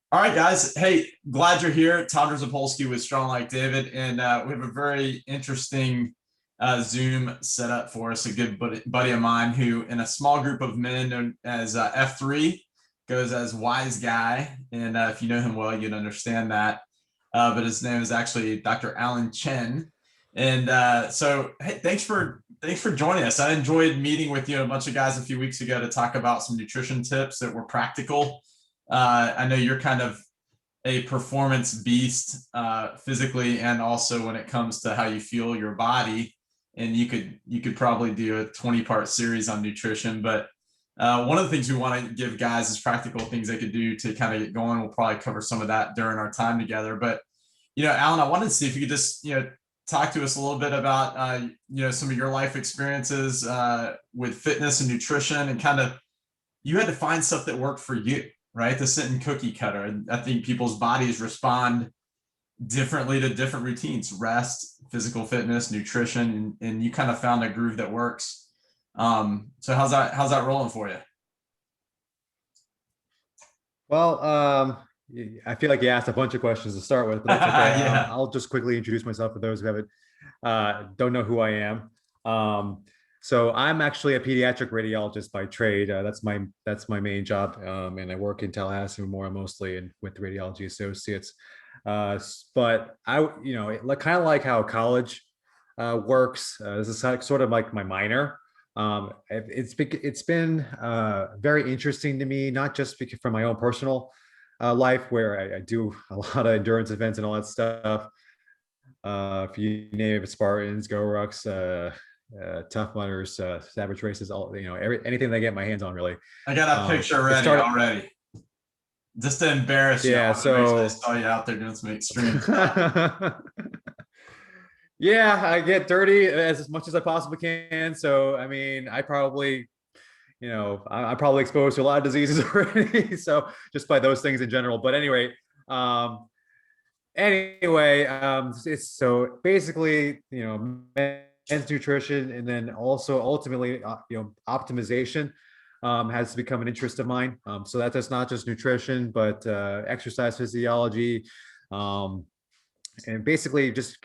All right, guys. Hey, glad you're here. Todd Zapolsky with Strong Like David, and we have a very interesting Zoom set up for us. A good buddy of mine who, in a small group of men known as F3, goes as Wise Guy, and if you know him well, you'd understand that. But his name is actually Dr. Alan Chen, and hey, thanks for joining us. I enjoyed meeting with you and a bunch of guys a few weeks ago to talk about some nutrition tips that were practical. I know you're kind of a performance beast physically, and also when it comes to how you feel your body. And you could probably do a 20-part series on nutrition. But one of the things we want to give guys is practical things they could do to kind of get going. We'll probably cover some of that during our time together. But Alan, I wanted to see if you could just talk to us a little bit about some of your life experiences with fitness and nutrition, and kind of you had to find stuff that worked for you, right? The sitting cookie cutter. And I think people's bodies respond differently to different routines: rest, physical fitness, nutrition, and you kind of found a groove that works. So how's that rolling for you? Well, I feel like you asked a bunch of questions to start with, but that's okay. Yeah. I'll just quickly introduce myself for those who haven't don't know who I am. So I'm actually a pediatric radiologist by trade. That's my main job, and I work in Tallahassee, Memorial mostly, and with Radiology Associates. But kind of like how college works. This is sort of like my minor. It's been very interesting to me, not just because from my own personal life, where I do a lot of endurance events and all that stuff. If you name it, Spartans, Go Rucks, Tough Mudders, Savage Races, anything that I get my hands on, really. I got a picture ready already. Just to embarrass you. Yeah, so I saw you out there doing some extreme. Yeah, I get dirty as much as I possibly can. So, I mean, I'm probably exposed to a lot of diseases already. So just by those things in general. But it's so basically, men's nutrition, and then also ultimately, optimization has become an interest of mine. So that's not just nutrition, but exercise physiology, and basically just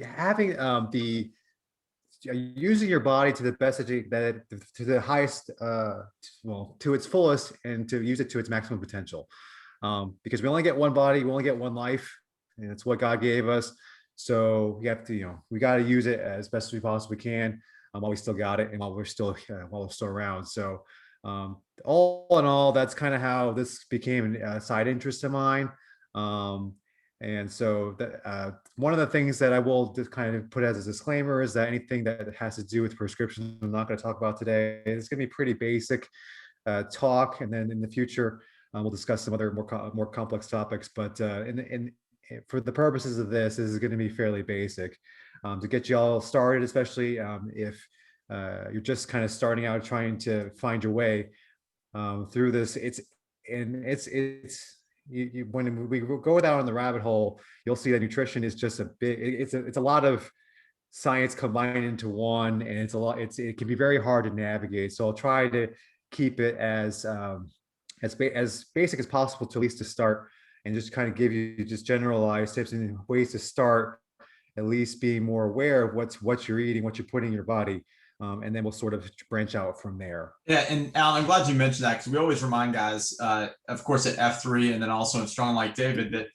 having the using your body to the best to the highest, to its fullest, and to use it to its maximum potential. Because we only get one body, we only get one life, and it's what God gave us. So we have to, we got to use it as best as we possibly can, while we still got it, and while we're still around. So all in all, that's kind of how this became a side interest of mine. And so one of the things that I will just kind of put as a disclaimer is that anything that has to do with prescriptions, I'm not going to talk about today. It's going to be pretty basic talk, and then in the future we'll discuss some other more complex topics. But for the purposes of this is going to be fairly basic, to get you all started, especially if you're just kind of starting out trying to find your way through this. When we go down the rabbit hole, you'll see that nutrition is just it's a lot of science combined into one, and it can be very hard to navigate. So I'll try to keep it as basic as possible, to at least to start, and just kind of give you just generalized tips and ways to start, at least being more aware of what you're eating, what you're putting in your body. And then we'll sort of branch out from there. Yeah, and Alan, I'm glad you mentioned that, because we always remind guys, of course, at F3 and then also in Strong Like David, that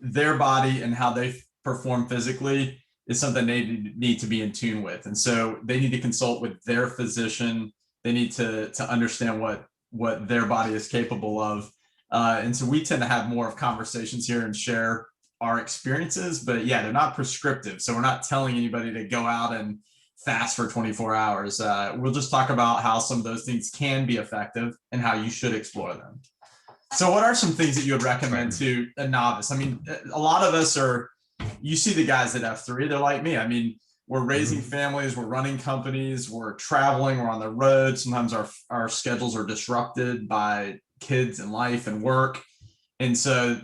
their body and how they perform physically is something they need to be in tune with, and so they need to consult with their physician. They need to understand what their body is capable of, and so we tend to have more of conversations here and share our experiences. But yeah, they're not prescriptive, so we're not telling anybody to go out and fast for 24 hours. We'll just talk about how some of those things can be effective and how you should explore them. So what are some things that you would recommend to a novice? I mean, a lot of us you see the guys at F3, they're like me. I mean, we're raising families, we're running companies, we're traveling, we're on the road. Sometimes our schedules are disrupted by kids and life and work. And so,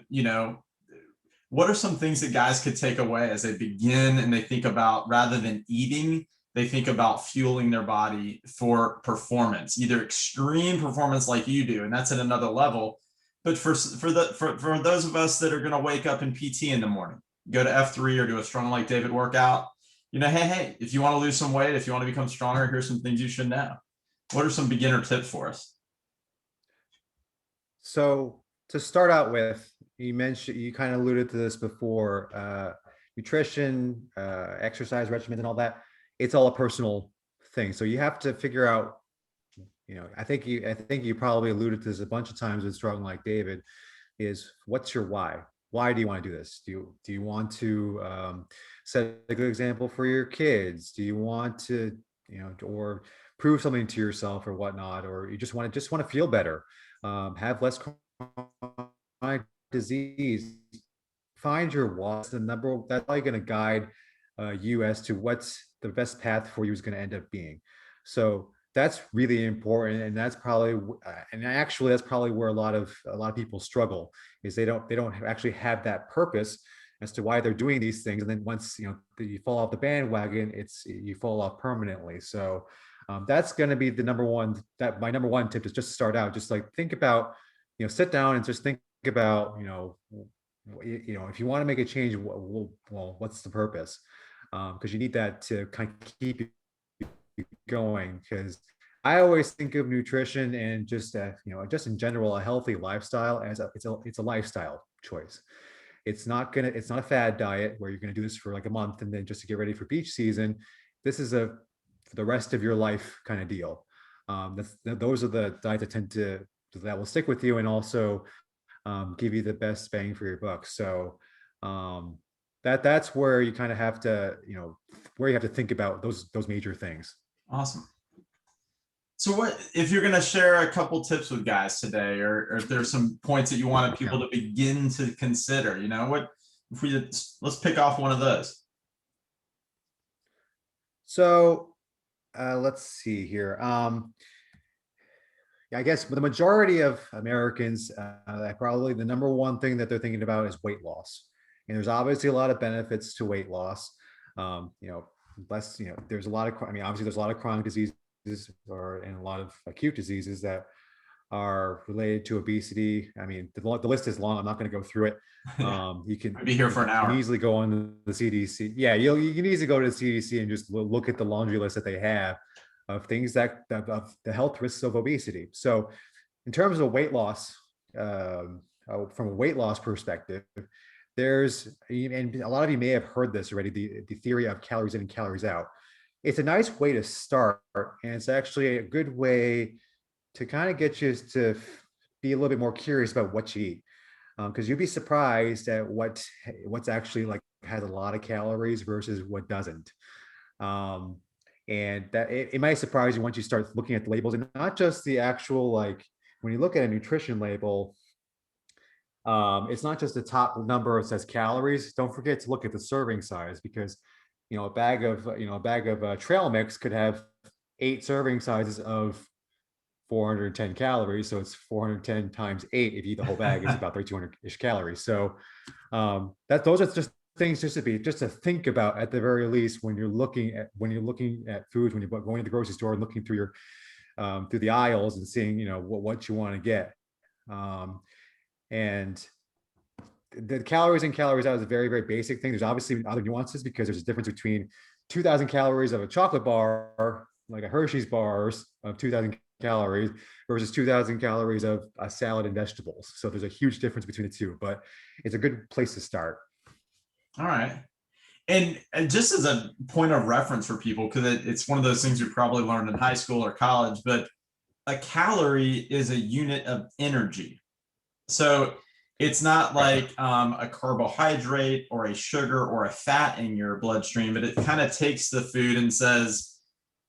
what are some things that guys could take away as they begin and they think about, rather than eating, they think about fueling their body for performance, either extreme performance like you do, and that's at another level, But for those of us that are going to wake up in PT in the morning, go to F3 or do a strong like David workout, hey, if you want to lose some weight, if you want to become stronger, here's some things you should know. What are some beginner tips for us? So to start out with, you kind of alluded to this before, nutrition, exercise regimen and all that. It's all a personal thing. So you have to figure out, I think you probably alluded to this a bunch of times with Strong Like David, is what's your why? Why do you want to do this? Do you want to set a good example for your kids? Do you want to, or prove something to yourself or whatnot, or you just want to feel better, have less chronic disease? Find your why. That's probably going to guide you as to what's the best path for you is going to end up being. So that's really important, and that's probably and actually that's probably where a lot of people struggle, is they don't actually have that purpose as to why they're doing these things, and then once you fall off the bandwagon, you fall off permanently. So that's going to be the number one. That my number one tip is just start out, just like think about, sit down and just think about, if you want to make a change, well, what's the purpose? Because you need that to kind of keep you going. Because I always think of nutrition and just just in general, a healthy lifestyle as it's a lifestyle choice. It's not a fad diet where you're gonna do this for like a month and then just to get ready for beach season. This is for the rest of your life kind of deal. Those are the diets that will stick with you and also give you the best bang for your buck. So that's where you kind of have to, where you have to think about those major things. Awesome. So what, if you're going to share a couple tips with guys today, or if there's some points that you wanted people to begin to consider, what if let's pick off one of those. So let's see here. I guess the majority of Americans, probably the number one thing that they're thinking about is weight loss. And there's obviously a lot of benefits to weight loss. There's a lot of, obviously there's a lot of chronic diseases and a lot of acute diseases that are related to obesity. The list is long. I'm not going to go through it. You can be here for an hour. You can easily go on the CDC. Yeah, you can easily go to the CDC and just look at the laundry list that they have of things of the health risks of obesity. So in terms of weight loss, from a weight loss perspective, and a lot of you may have heard this already, the theory of calories in and calories out. It's a nice way to start, and it's actually a good way to kind of get you to be a little bit more curious about what you eat, because you'd be surprised at what's actually like has a lot of calories versus what doesn't. And that it might surprise you once you start looking at the labels, and not just the actual, like when you look at a nutrition label, it's not just the top number that says calories. Don't forget to look at the serving size, because a bag of trail mix could have 8 serving sizes of 410 calories. So it's 410 times 8. If you eat the whole bag, it's about 3,200-ish calories. So those are just things just to think about at the very least when you're looking at foods, when you're going to the grocery store and looking through through the aisles and seeing what you want to get. And the calories in, calories out is a very, very basic thing. There's obviously other nuances, because there's a difference between 2,000 calories of a chocolate bar, like a Hershey's bars of 2,000 calories, versus 2,000 calories of a salad and vegetables. So there's a huge difference between the two, but it's a good place to start. All right. And just as a point of reference for people, because it's one of those things you probably learned in high school or college, but a calorie is a unit of energy. So it's not like a carbohydrate or a sugar or a fat in your bloodstream, but it kind of takes the food and says,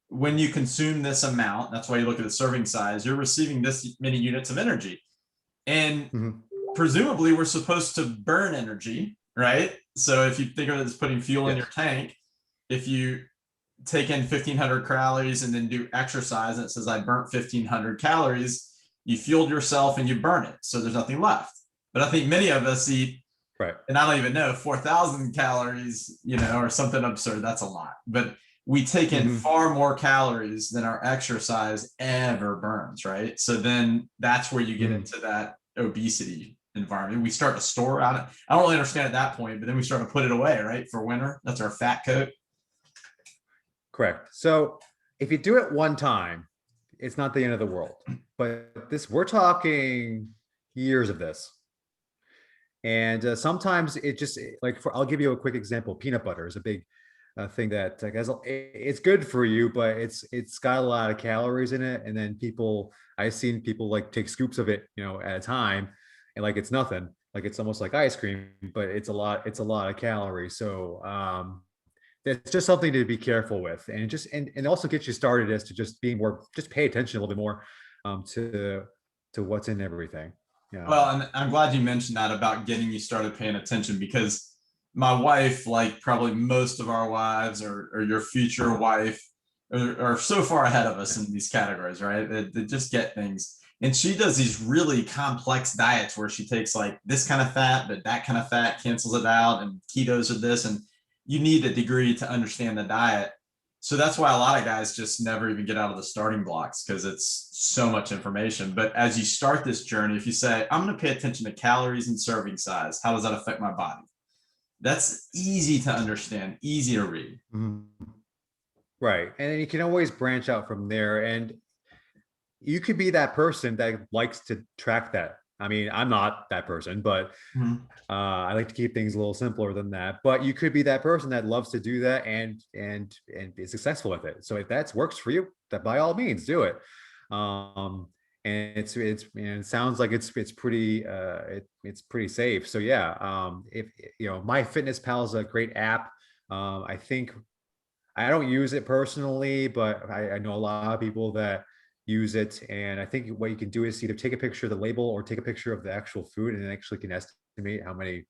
when you consume this amount, that's why you look at the serving size, you're receiving this many units of energy. And presumably we're supposed to burn energy, right? So if you think of it as putting fuel in your tank, if you take in 1,500 calories and then do exercise and it says I burnt 1,500 calories, you fueled yourself and you burn it. So there's nothing left. But I think many of us eat, and I don't even know, 4,000 calories, or something absurd. That's a lot. But we take in far more calories than our exercise ever burns, right? So then that's where you get into that obesity environment. We start to store out it. I don't really understand at that point, but then we start to put it away, right? For winter. That's our fat coat. Correct. So if you do it one time, it's not the end of the world. But this, we're talking years of this. And sometimes it just like, I'll give you a quick example. Peanut butter is a big thing that like, it's good for you, but it's got a lot of calories in it. And then I've seen people like take scoops of it, at a time, and like it's nothing. Like it's almost like ice cream, but it's a lot of calories. So it's just something to be careful with, and and also get you started as to just pay attention a little bit more to what's in everything. Yeah. Well, and I'm glad you mentioned that about getting you started paying attention, because my wife, like probably most of our wives or your future wife, are so far ahead of us in these categories, right? They just get things. And she does these really complex diets where she takes like this kind of fat, but that kind of fat cancels it out, and ketos are this. And you need a degree to understand the diet. So that's why a lot of guys just never even get out of the starting blocks, because it's so much information. But as you start this journey, if you say, I'm going to pay attention to calories and serving size, how does that affect my body? That's easy to understand, easy to read. Mhm. Right. And then you can always branch out from there. And you could be that person that likes to track that. I mean, I'm not that person, but Mhm. I like to keep things a little simpler than that. But you could be that person that loves to do that and be successful with it. So if that works for you, that by all means do it. Um, and it sounds like it's pretty it's pretty safe. So yeah, if MyFitnessPal is a great app. I think I don't use it personally, but I know a lot of people that use it. And I think what you can do is either take a picture of the label or take a picture of the actual food, and it actually can estimate how many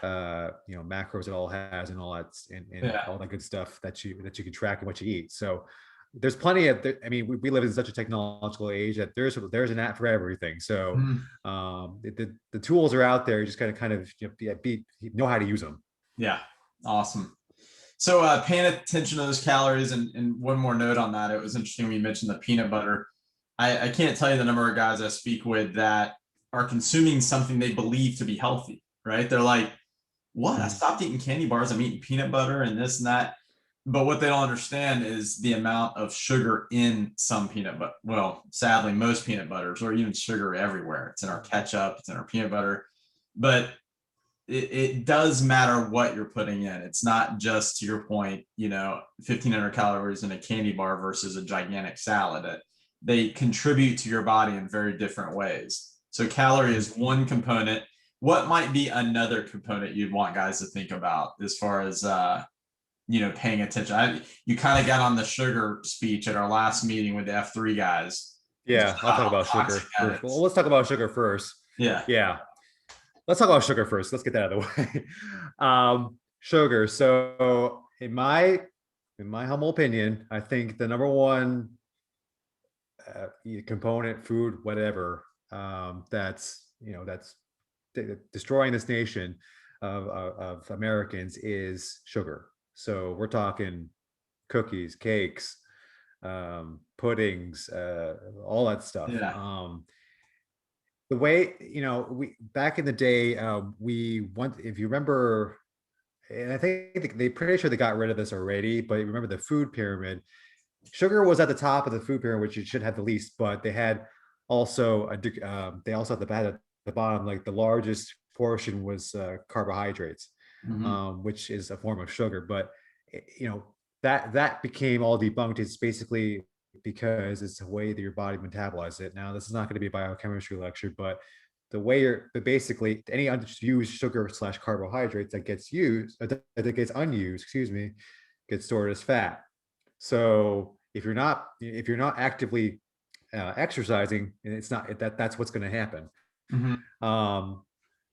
macros it all has, and all that, and Yeah. all that good stuff that you can track and what you eat. So there's plenty of I mean, we live in such a technological age that there's an app for everything. So Mhm. the tools are out there. You just gotta kind of know how to use them. Yeah. Awesome. So paying attention to those calories, and one more note on that, it was interesting when you mentioned the peanut butter. I can't tell you the number of guys I speak with that are consuming something they believe to be healthy, right? They're like, what? I Mhm. stopped eating candy bars. I'm eating peanut butter and this and that. But what they don't understand is the amount of sugar in some peanut butter. Well, sadly, most peanut butters, or even sugar everywhere. It's in our ketchup, it's in our peanut butter. But it does matter what you're putting in. It's not just, to your point, 1,500 calories in a candy bar versus a gigantic salad. They contribute to your body in very different ways. So calorie is one component. What might be another component you'd want guys to think about as far as paying attention? You kind of got on the sugar speech at our last meeting with the F3 guys. Yeah, I'll talk How about toxic sugar that first. Well, is. let's talk about sugar first. Yeah. Yeah. Let's talk about sugar first. Let's get that out of the way. Sugar. So in my humble opinion, I think the number one component, food, whatever, that's destroying this nation of Americans is sugar. So we're talking cookies, cakes, puddings, all that stuff. Yeah. The way, we back in the day, we want, if you remember, and I think they pretty sure they got rid of this already, but remember the food pyramid. Sugar was at the top of the food pyramid, which it should have the least, but they had also they also at the bottom, like the largest portion was carbohydrates, Mhm. which is a form of sugar. But that became all debunked. It's basically because it's the way that your body metabolizes it. Now, this is not going to be a biochemistry lecture, but but basically any unused sugar slash carbohydrates that gets that gets unused, excuse me, gets stored as fat. So if you're not actively exercising, and it's not that's what's going to happen. Mhm. Um,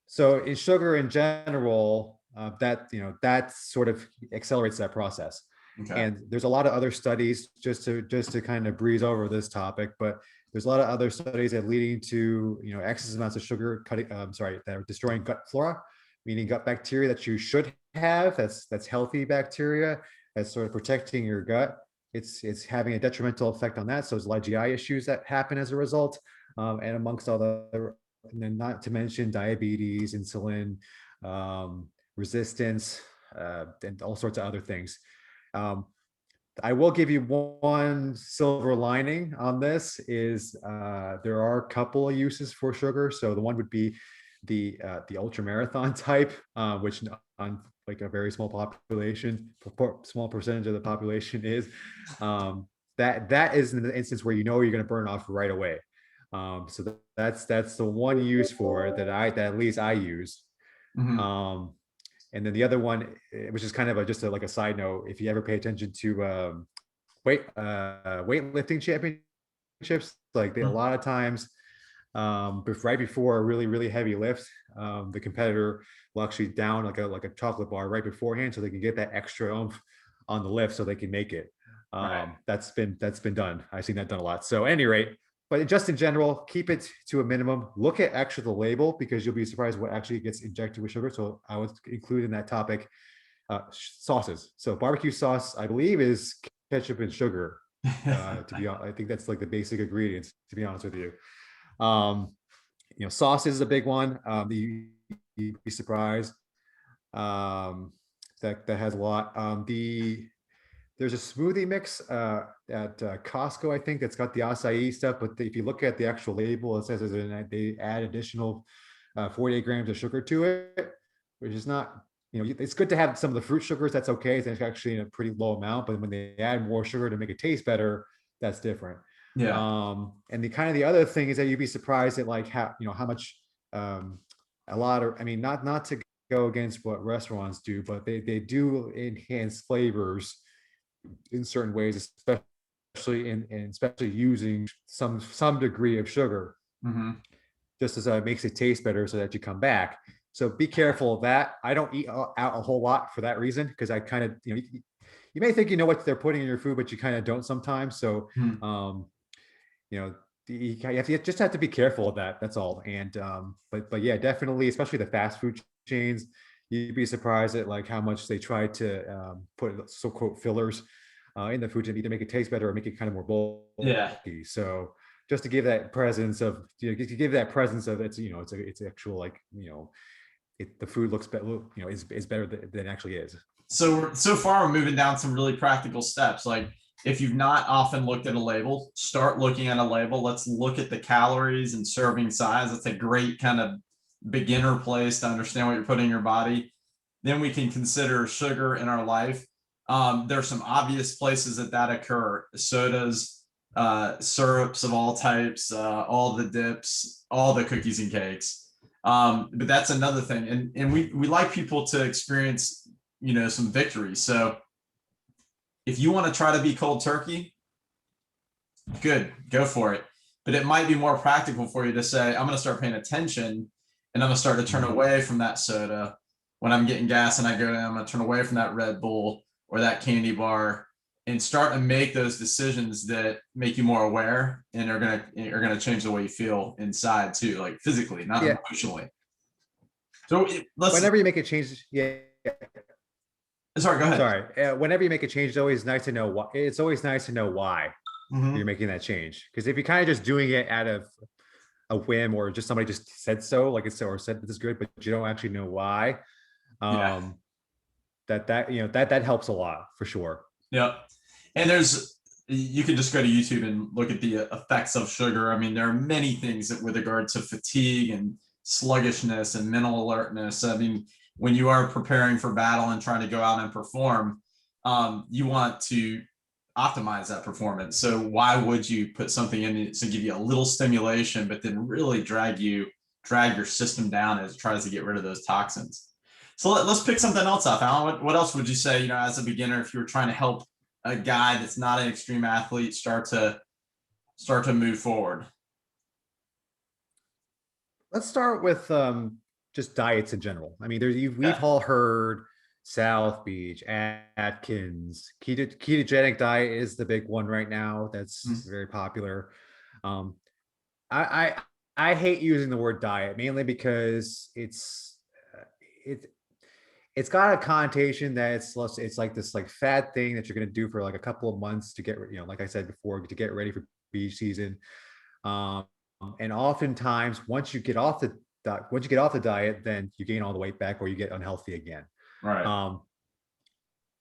so in sugar in general, that sort of accelerates that process. Okay. And there's a lot of other studies, just to kind of breeze over this topic, but there's a lot of other studies that leading to excess amounts of sugar that are destroying gut flora, meaning gut bacteria that you should have. That's healthy bacteria that's sort of protecting your gut. It's having a detrimental effect on that. So there's a lot of GI issues that happen as a result, and amongst all the and then not to mention diabetes, insulin, resistance, and all sorts of other things. Um, I will give you one silver lining on this is there are a couple of uses for sugar. So the one would be the ultra marathon type, which on like a very small population, small percentage of the population is that is an instance where you know you're going to burn off right away. So that's the one use for it that at least I use. Mhm. Um, and then the other one, which is kind of like a side note, if you ever pay attention to weightlifting championships, like a Mhm. lot of times, right before a really heavy lift, the competitor will actually down like a chocolate bar right beforehand, so they can get that extra oomph on the lift, so they can make it. Right. That's been done. I've seen that done a lot. So, at any rate, but just in general, keep it to a minimum. Look at actually the label because you'll be surprised what actually gets injected with sugar. So I would include in that topic sauces. So barbecue sauce, I believe, is ketchup and sugar. To be honest, I think that's like the basic ingredients. To be honest with you, um, sauce is a big one. You'd be surprised. That has a lot. There's a smoothie mix at Costco, I think, that's got the acai stuff. But if you look at the actual label, it says they add additional 48 grams of sugar to it, which is not, it's good to have some of the fruit sugars. That's okay. It's actually in a pretty low amount. But when they add more sugar to make it taste better, that's different. Yeah. And the other thing is that you'd be surprised at like how much a lot of, I mean, not to go against what restaurants do, but they do enhance flavors in certain ways, especially especially using some degree of sugar, Mhm. just as it makes it taste better, so that you come back. So be careful of that. I don't eat out a whole lot for that reason because I kind of you may think you know what they're putting in your food, but you kind of don't sometimes. So Mhm. you know you just have to be careful of that. That's all. And but yeah, definitely, especially the fast food chains, you'd be surprised at like how much they try to put so quote fillers in the food to either make it taste better or make it kind of more Yeah. bulky. So just to give that presence of to give that presence of it's actual like the food looks better, is better than it actually is. So far we're moving down some really practical steps. Like if you've not often looked at a label, start looking at a label. Let's look at the calories and serving size. That's a great kind of beginner place to understand what you're putting in your body. Then we can consider sugar in our life. There's some obvious places that occur: sodas, syrups of all types, all the dips, all the cookies and cakes. But that's another thing, and we like people to experience some victory. So if you want to try to be cold turkey, good, go for it. But it might be more practical for you to say, I'm going to start paying attention and I'm going to start to turn away from that soda when I'm getting gas and I'm going to turn away from that Red Bull or that candy bar and start to make those decisions that make you more aware and are going to change the way you feel inside too, like physically, not Yeah, emotionally. So let's, whenever you make a change, yeah, sorry, go ahead. sorry, whenever you make a change, it's always nice to know why. It's always nice to know why you're Mhm. making that change, because if you're kind of just doing it out of a whim or just somebody just said so, like it's or said this is good, but you don't actually know why, Yeah. um that helps a lot for sure. Yep. And you can just go to YouTube and look at the effects of sugar. I mean, there are many things that with regard to fatigue and sluggishness and mental alertness. I mean, when you are preparing for battle and trying to go out and perform, you want to optimize that performance. So why would you put something in it to give you a little stimulation, but then really drag your system down as it tries to get rid of those toxins? So let's pick something else up, Alan. What else would you say, as a beginner, if you were trying to help a guy that's not an extreme athlete start to move forward? Let's start with just diets in general. I mean, we've Yeah. all heard South Beach, Atkins, ketogenic diet is the big one right now. That's Mhm. very popular. Um, I, I hate using the word diet mainly because it it's got a connotation that it's like this like fad thing that you're gonna do for like a couple of months to get like I said before, to get ready for beach season. Um, and oftentimes once you get off the diet, then you gain all the weight back or you get unhealthy again. Right. Um,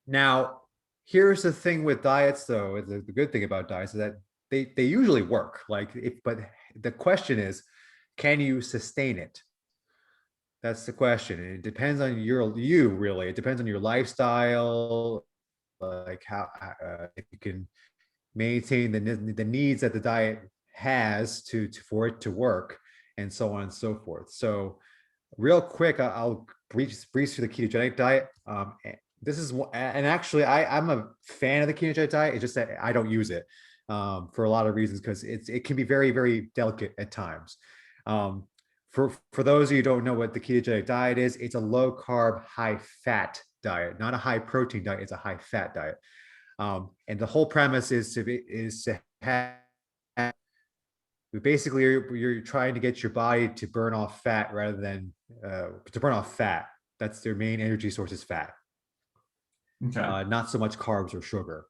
Now, here's the thing with diets, though. The good thing about diets is that they usually work. But the question is, can you sustain it? That's the question. And it depends on you really. It depends on your lifestyle, like how if you can maintain the needs that the diet has for it to work, and so on and so forth. So real quick, I'll breeze through the ketogenic diet. This is and actually I'm a fan of the ketogenic diet. It's just that I don't use it for a lot of reasons because it can be very, very delicate at times. Um, for those of you who don't know what the ketogenic diet is, it's a low carb, high fat diet, not a high protein diet. It's a high fat diet. And the whole premise is to have basically you're trying to get your body to burn off fat rather than to burn off fat. That's their main energy source is fat, Okay. not so much carbs or sugar.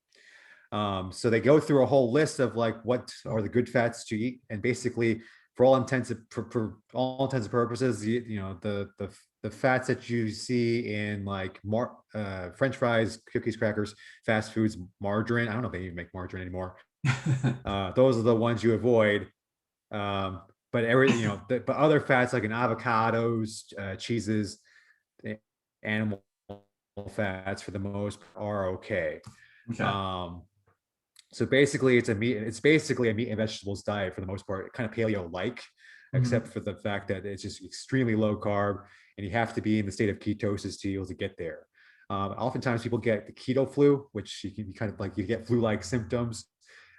So they go through a whole list of like what are the good fats to eat, and basically for all intents and purposes, the fats that you see in like French fries, cookies, crackers, fast foods, margarine. I don't know if they even make margarine anymore. Those are the ones you avoid. But but other fats like in avocados, cheeses, animal fats for the most are okay. Okay. Um, so basically, it's basically a meat and vegetables diet for the most part, kind of paleo-like, except Mhm. for the fact that it's just extremely low carb, and you have to be in the state of ketosis to be able to get there. Oftentimes, people get the keto flu, which you can be kind of like you get flu-like symptoms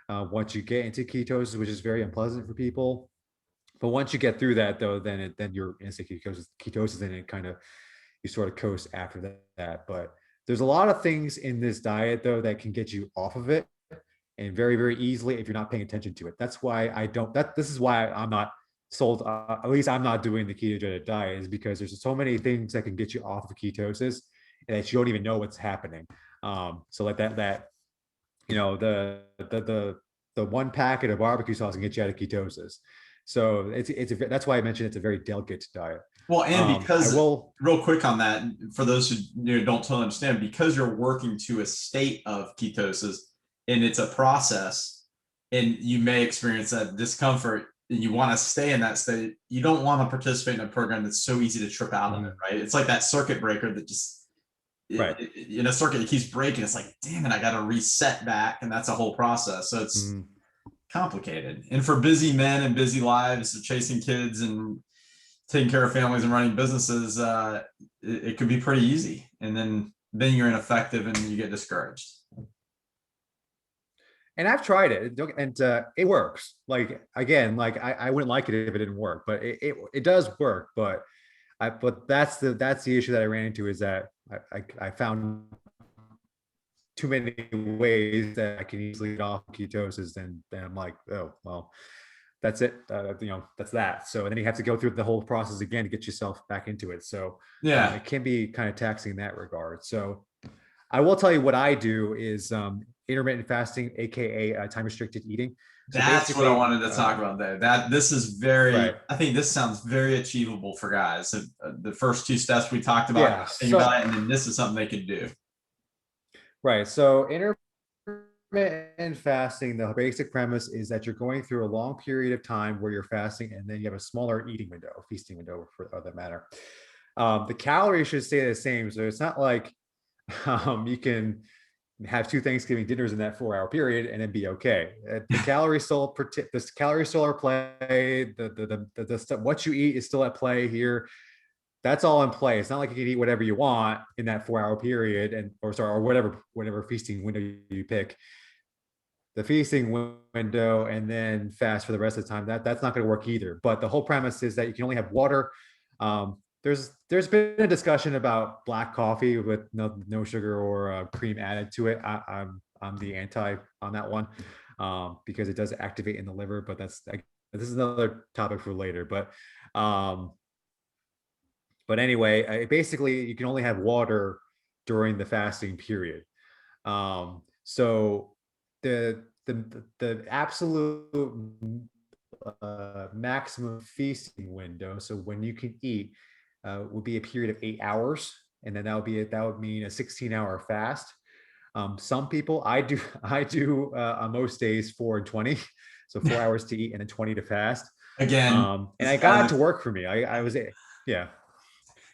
once you get into ketosis, which is very unpleasant for people. But once you get through that, though, then you're in ketosis, and it kind of you sort of coast after that. But there's a lot of things in this diet though that can get you off of it, and very, very easily if you're not paying attention to it. That's why I don't. This is why I'm not sold. At least I'm not doing the ketogenic diet, is because there's so many things that can get you off of ketosis, and that you don't even know what's happening. So like that the one packet of barbecue sauce can get you out of ketosis. So that's why I mentioned it's a very delicate diet. Well, and I because will. real quick on that, for those who don't totally understand, because you're working to a state of ketosis and it's a process, and you may experience that discomfort and you want to stay in that state, you don't want to participate in a program that's so easy to trip out of it, right? It's like that circuit breaker that just Right. in a circuit it keeps breaking. It's like, damn it, I got to reset back, and that's a whole process. So it's Mhm. complicated. And for busy men and busy lives, chasing kids and taking care of families and running businesses, it could be pretty easy. And then you're ineffective and you get discouraged. And I've tried it, and it works. Like again, like I wouldn't like it if it didn't work, but it does work. But that's the issue that I ran into, is that I found too many ways that I can easily get off ketosis, then I'm like, oh well, that's it. That's that. So and then you have to go through the whole process again to get yourself back into it. So Yeah, it can be kind of taxing in that regard. So I will tell you what I do is intermittent fasting, aka time restricted eating. So that's what I basically, wanted to talk about there. That this is very, right, I think this sounds very achievable for guys. So, the first two steps we talked about, yeah. thinking about it, and then this is something they could do. Right. So intermittent fasting, the basic premise is that you're going through a long period of time where you're fasting, and then you have a smaller eating window, feasting window for that matter. The calories should stay the same. So it's not like you can have two Thanksgiving dinners in that 4 hour period and then be okay. The calories still are play. The stuff, what you eat is still at play here. That's all in play. It's not like you can eat whatever you want in that 4 hour period, or whatever feasting window you pick. The feasting window and then fast for the rest of the time. That's not going to work either. But the whole premise is that you can only have water. There's been a discussion about black coffee with no sugar or cream added to it. I'm the anti on that one because it does activate in the liver. But this is another topic for later. Um, but anyway, basically, you can only have water during the fasting period. So the absolute maximum feasting window, so when you can eat, would be a period of 8 hours, and then that would mean a 16-hour fast. Some people, I do on most days 4 and 20, so 4 hours to eat and then 20 to fast. Again, And it's I got it to work for me. I was, yeah.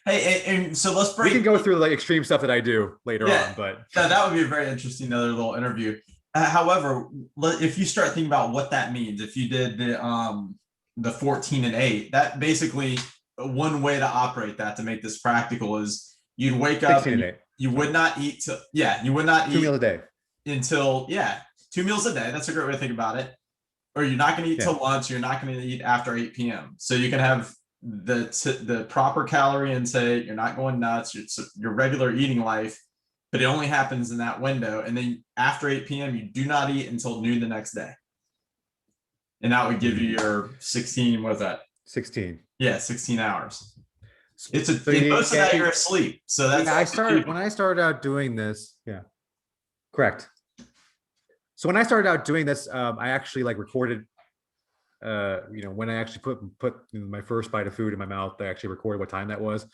hey, and so let's We can break. go through like extreme stuff that I do later Yeah, on, but that would be a very interesting other little interview. However, if you start thinking about what that means, if you did the 14 and 8, that basically one way to operate that to make this practical is you'd wake up 16 and and 8. you Sorry. would not eat till, yeah, you would not Two eat meals a day. until, yeah, 2 meals a day. That's a great way to think about it. Or you're not going to eat Yeah. till lunch. You're not going to eat after 8 p.m. So you can have the proper calorie intake. You're not going nuts. Your regular eating life, but it only happens in that window. And then after 8 p.m., you do not eat until noon the next day. And that would give you your 16, what's that? 16. Yeah, 16 hours. So It's a, in you most of that you're asleep. So that's yeah, when I started out doing this, yeah, correct. So when I started out doing this, I actually like recorded, when I actually put my first bite of food in my mouth, I actually recorded what time that was,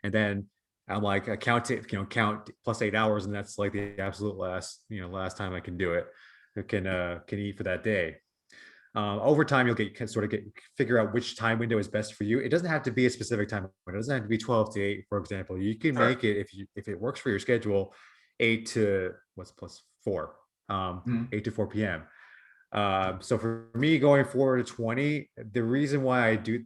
and then I'm like, I count it, count plus 8 hours, and that's like the absolute last time I can do it. I can eat for that day. Over time, you'll figure out which time window is best for you. It doesn't have to be a specific time window. It doesn't have to be 12 to 8, for example. You can make it, if it works for your schedule, 8 to what's plus 4, 8 to 4 p.m. So for me, going forward to 20, two reasons why I do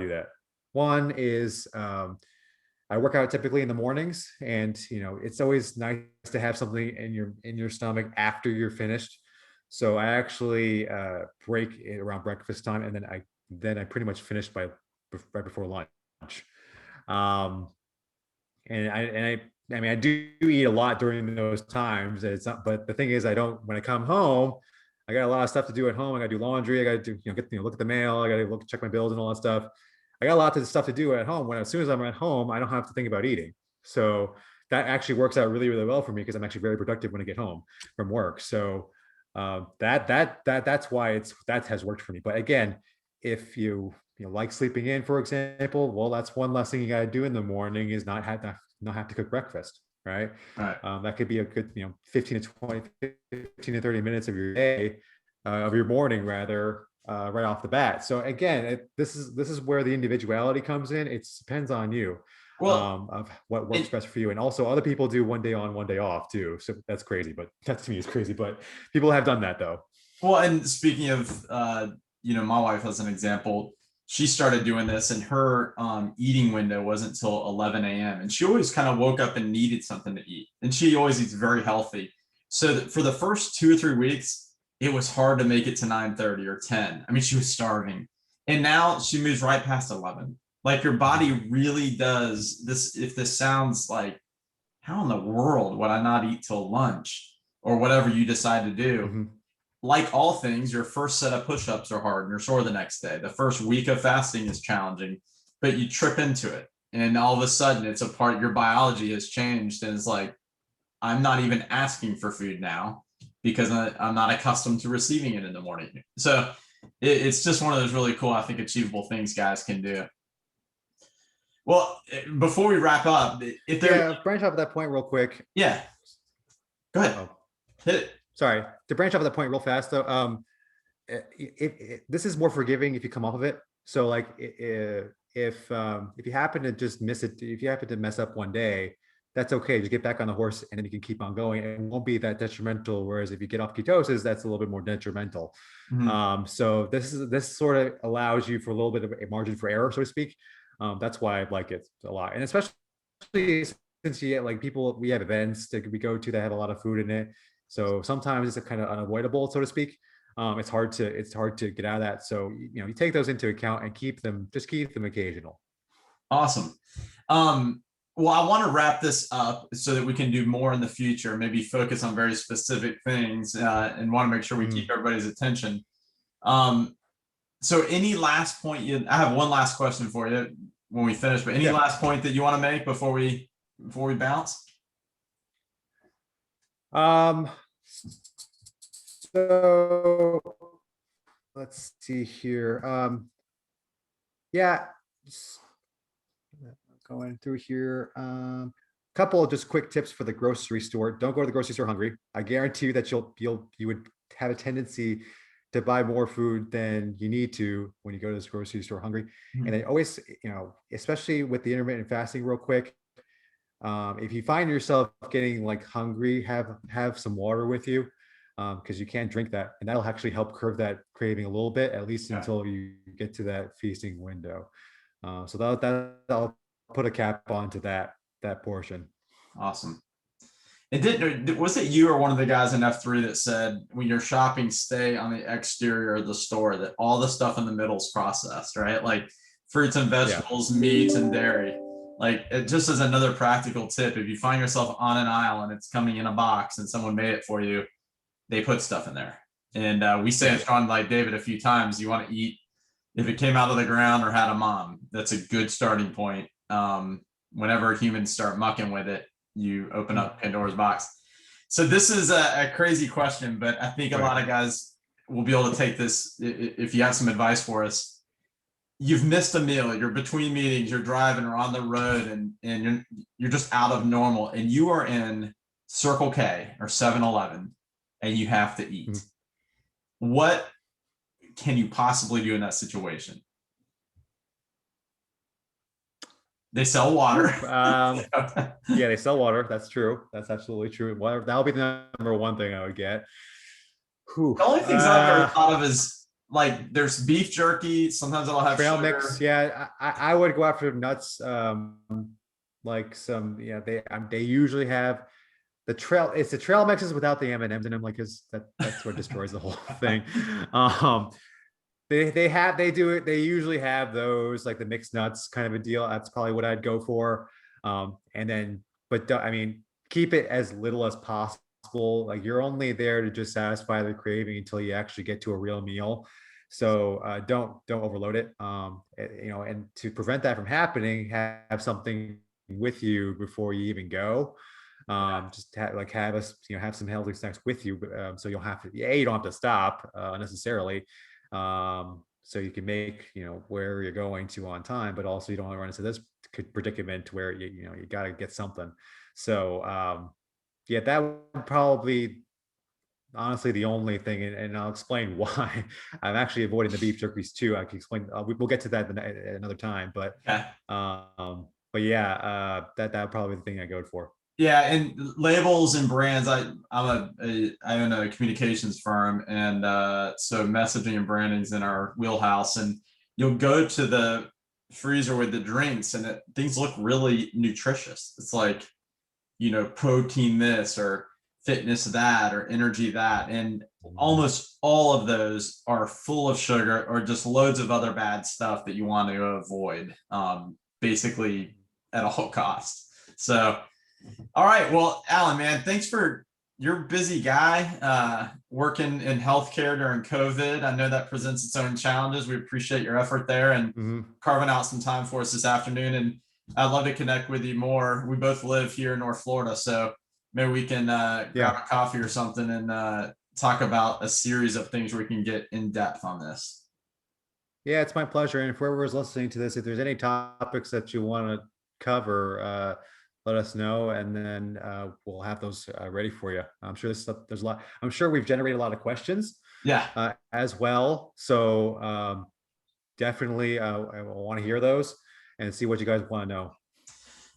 that. One is I work out typically in the mornings, and it's always nice to have something in your stomach after you're finished. So I actually break it around breakfast time, and then I pretty much finish right before lunch. Um, I mean, I do eat a lot during those times. It's not, but the thing is, I don't. When I come home, I got a lot of stuff to do at home. I got to do laundry. I got to do, look at the mail. I got to check my bills and all that stuff. I got a lot of stuff to do at home. When as soon as I'm at home, I don't have to think about eating. So that actually works out really, really well for me because I'm actually very productive when I get home from work. So that's why that has worked for me. But again, if you like sleeping in, for example, well, that's one less thing you got to do in the morning is not have to cook breakfast, right? right. That could be a good 15 to 30 minutes of your day, of your morning rather, right off the bat. So again, this is where the individuality comes in. It depends on you. Well, Of what works best for you. And also other people do one day on, one day off too. So that's crazy, but that to me is crazy, but people have done that though. well, and speaking of, my wife as an example, she started doing this, and her eating window wasn't until 11 a.m. And she always kind of woke up and needed something to eat. And she always eats very healthy. So for the first 2 or 3 weeks, it was hard to make it to 9:30 or 10. I mean, she was starving. And now she moves right past 11. Like your body really does this. If this sounds like, how in the world would I not eat till lunch or whatever you decide to do? Mhm. Like all things, your first set of push-ups are hard and you're sore the next day. The first week of fasting is challenging, but you trip into it. And all of a sudden it's a part, your biology has changed. And it's like, I'm not even asking for food now because I'm not accustomed to receiving it in the morning. So it's just one of those really cool, I think, achievable things guys can do. Well, before we wrap up, if there, Branch off of that point real quick. yeah, go ahead, Oh, hit it. sorry. To branch off of that point real fast though. This is more forgiving if you come off of it. So like if you happen to just miss it, if you happen to mess up one day, that's okay. Just get back on the horse and then you can keep on going. It won't be that detrimental. Whereas if you get off ketosis, that's a little bit more detrimental. So this sort of allows you for a little bit of a margin for error, so to speak. That's why I like it a lot. And especially since you get like people, we have events that we go to that have a lot of food in it. So sometimes it's a kind of unavoidable, so to speak. It's hard to get out of that. So you take those into account and keep them occasional. Awesome. Well, I want to wrap this up so that we can do more in the future, maybe focus on very specific things, and want to make sure we keep everybody's attention. So any last point I have one last question for you when we finish, but any last point that you want to make before we bounce? So let's see here. Yeah, just going through here. Couple of just quick tips for the grocery store. Don't go to the grocery store hungry. I guarantee you that you would have a tendency to buy more food than you need to when you go to this grocery store hungry. And then always, especially with the intermittent fasting, real quick. If you find yourself getting like hungry, have some water with you, because you can't drink that, and that'll actually help curb that craving a little bit, at least until you get to that feasting window. So that'll put a cap onto that portion. Awesome. And was it you or one of the guys in F3 that said when you're shopping, stay on the exterior of the store, that all the stuff in the middle is processed, right? Like fruits and vegetables, meats and dairy. Like it just as another practical tip, if you find yourself on an aisle and it's coming in a box and someone made it for you, they put stuff in there. And we say it's on like David a few times, you want to eat, if it came out of the ground or had a mom, that's a good starting point. Whenever humans start mucking with it, you open up Pandora's box. So this is a crazy question, but I think a lot of guys will be able to take this if you have some advice for us. You've missed a meal, you're between meetings, you're driving or on the road, and you're just out of normal, and you are in Circle K or 7-Eleven and you have to eat. What can you possibly do in that situation? They sell water. Yeah, they sell water. That's true. That's absolutely true. Water, that'll be the number one thing I would get. Whew. The only things I've ever thought of is like there's beef jerky. Sometimes it'll have trail sugar. mix. Yeah, I would go after nuts. Like some, they usually have the trail. It's the trail mixes without the M&Ms in them, like, because that's what destroys the whole thing. They usually have those, like the mixed nuts kind of a deal. That's probably what I'd go for. And then, but I mean, keep it as little as possible. Like you're only there to just satisfy the craving until you actually get to a real meal. So don't overload it. And to prevent that from happening, have something with you before you even go. Just have some healthy snacks with you. So you'll have to, you don't have to stop necessarily. So you can make where you're going to on time, but also you don't want to run into this predicament where you got to get something. So that would probably honestly the only thing, and I'll explain why I'm actually avoiding the beef jerkies too. I can explain. We'll get to that another time, but that probably the thing I go for. Yeah, and labels and brands. I own a communications firm, and so messaging and branding is in our wheelhouse. And you'll go to the freezer with the drinks, and things look really nutritious. It's like protein this or fitness that or energy that, and almost all of those are full of sugar or just loads of other bad stuff that you want to avoid, basically at all costs. So. All right. Well, Alan, man, you're a busy guy, working in healthcare during COVID. I know that presents its own challenges. We appreciate your effort there and carving out some time for us this afternoon. And I'd love to connect with you more. We both live here in North Florida, so maybe we can grab a coffee or something and talk about a series of things where we can get in depth on this. Yeah, it's my pleasure. And if whoever's listening to this, if there's any topics that you want to cover, let us know, and then we'll have those ready for you. I'm sure there's a lot. I'm sure we've generated a lot of questions. As well. So definitely, I want to hear those and see what you guys want to know.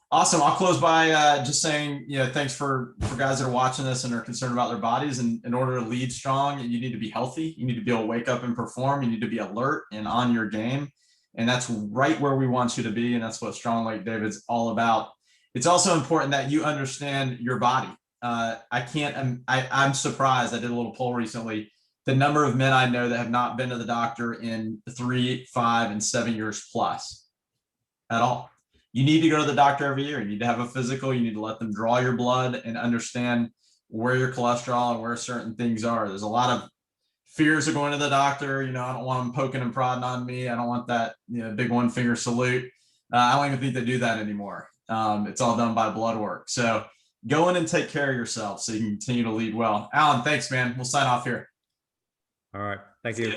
Awesome. I'll close by just saying, thanks for guys that are watching this and are concerned about their bodies. And in order to lead strong, you need to be healthy. You need to be able to wake up and perform. You need to be alert and on your game. And that's right where we want you to be. And that's what Strong Like David's all about. It's also important that you understand your body. I'm surprised. I did a little poll recently. The number of men I know that have not been to the doctor in 3, 5, and 7 years plus at all. You need to go to the doctor every year. You need to have a physical. You need to let them draw your blood and understand where your cholesterol and where certain things are. There's a lot of fears of going to the doctor. I don't want them poking and prodding on me. I don't want that big one finger salute. I don't even think they do that anymore. It's all done by blood work. So go in and take care of yourself so you can continue to lead well. Alan, thanks, man. We'll sign off here. All right. Thank you.